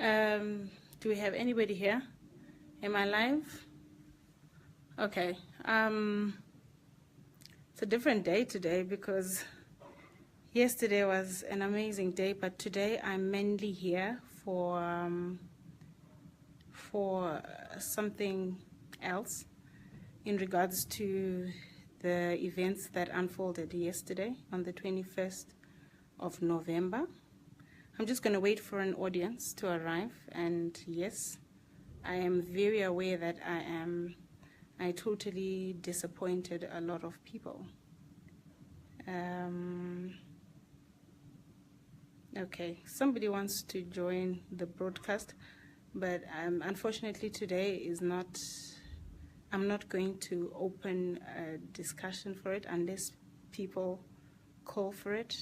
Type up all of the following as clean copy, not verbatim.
Do we have anybody here? Am I live? Okay. It's a different day today because yesterday was an amazing day, but today I'm mainly here for something else in regards to the events that unfolded yesterday on the 21st of November. I'm just going to wait for an audience to arrive, and yes, I am very aware that I totally disappointed a lot of people. Okay, somebody wants to join the broadcast, but unfortunately today is not, I'm not going to open a discussion for it unless people call for it.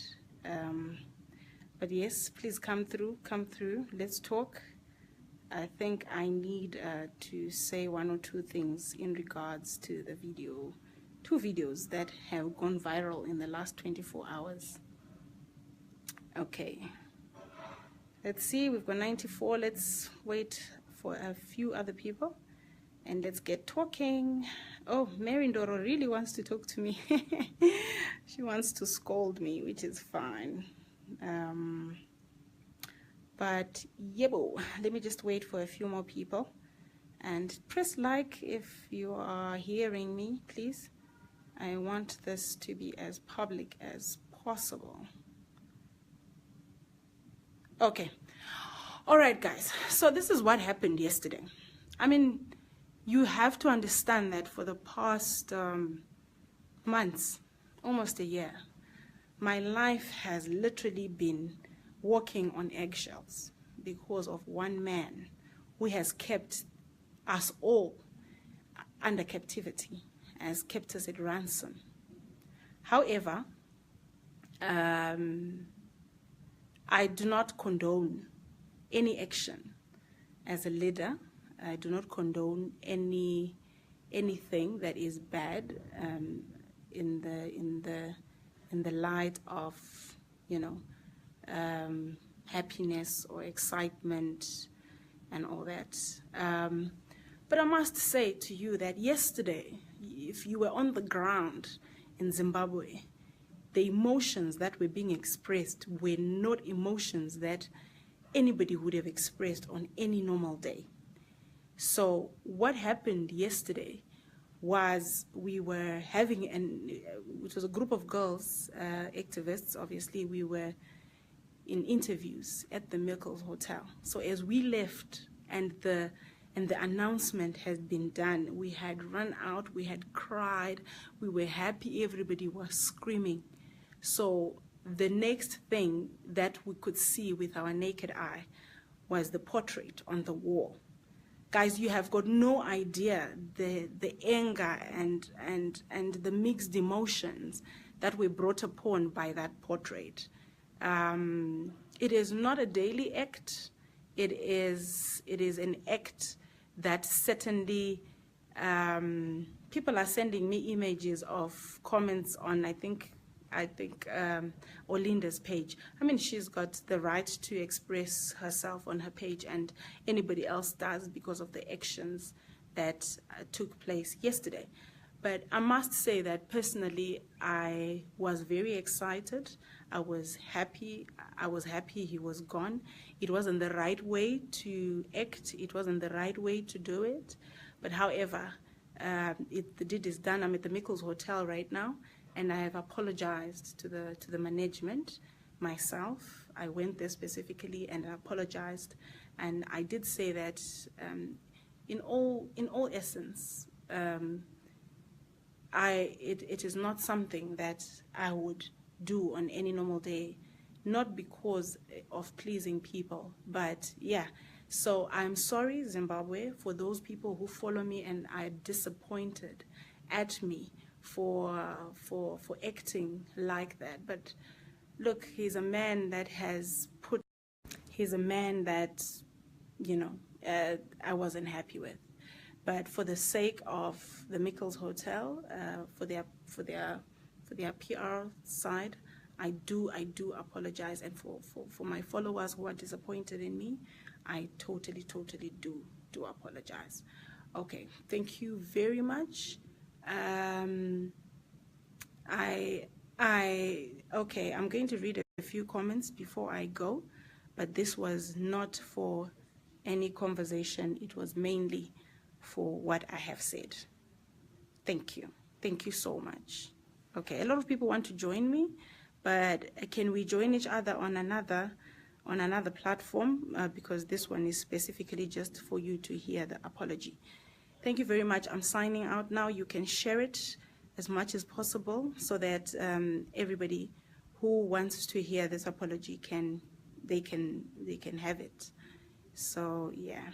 But yes, please come through, let's talk. I think I need to say one or two things in regards to the two videos that have gone viral in the last 24 hours. Okay, let's see, we've got 94. Let's wait for a few other people and let's get talking. Oh, Mary Ndoro really wants to talk to me. She wants to scold me, which is fine. But yebo, let me just wait for a few more people and press like if you are hearing me, please. I want this to be as public as possible. Okay. All right, guys. So this is what happened yesterday. I mean, you have to understand that for the past months, almost a year, my life has literally been walking on eggshells because of one man who has kept us all under captivity, has kept us at ransom. However, I do not condone any action as a leader. I do not condone anything that is bad in the light of, you know, happiness or excitement and all that. But I must say to you that yesterday, if you were on the ground in Zimbabwe, the emotions that were being expressed were not emotions that anybody would have expressed on any normal day. So what happened yesterday was we were having it was a group of girls, activists, obviously. We were in interviews at the Miekles hotel. So as we left and the announcement had been done, we had run out, we had cried, we were happy, everybody was screaming. So the next thing that we could see with our naked eye was the portrait on the wall. Guys, you have got no idea the anger and the mixed emotions that were brought upon by that portrait. It is not a daily act. It is an act that certainly people are sending me images of comments on, I think Olinda's page. I mean, she's got the right to express herself on her page, and anybody else does because of the actions that took place yesterday. But I must say that personally, I was very excited. I was happy he was gone. It wasn't the right way to act. It wasn't the right way to do it. But however, the deed is done. I'm at the Miekles hotel right now, and I have apologized to the management myself. I went there specifically and I apologized, and I did say that in all essence, it is not something that I would do on any normal day, not because of pleasing people, but yeah. So I'm sorry, Zimbabwe, for those people who follow me and are disappointed at me for acting like that. But look, he's a man that he's a man that, you know, I wasn't happy with. But for the sake of the Miekles Hotel, for their PR side, I do apologize. And for my followers who are disappointed in me, I totally do apologize. Okay, thank you very much. Okay, I'm going to read a few comments before I go, but this was not for any conversation. It was mainly for what I have said. Thank you. Thank you so much. Okay, a lot of people want to join me, but can we join each other on another platform, because this one is specifically just for you to hear the apology. Thank you very much. I'm signing out now. You can share it as much as possible so that everybody who wants to hear this apology can have it. So yeah.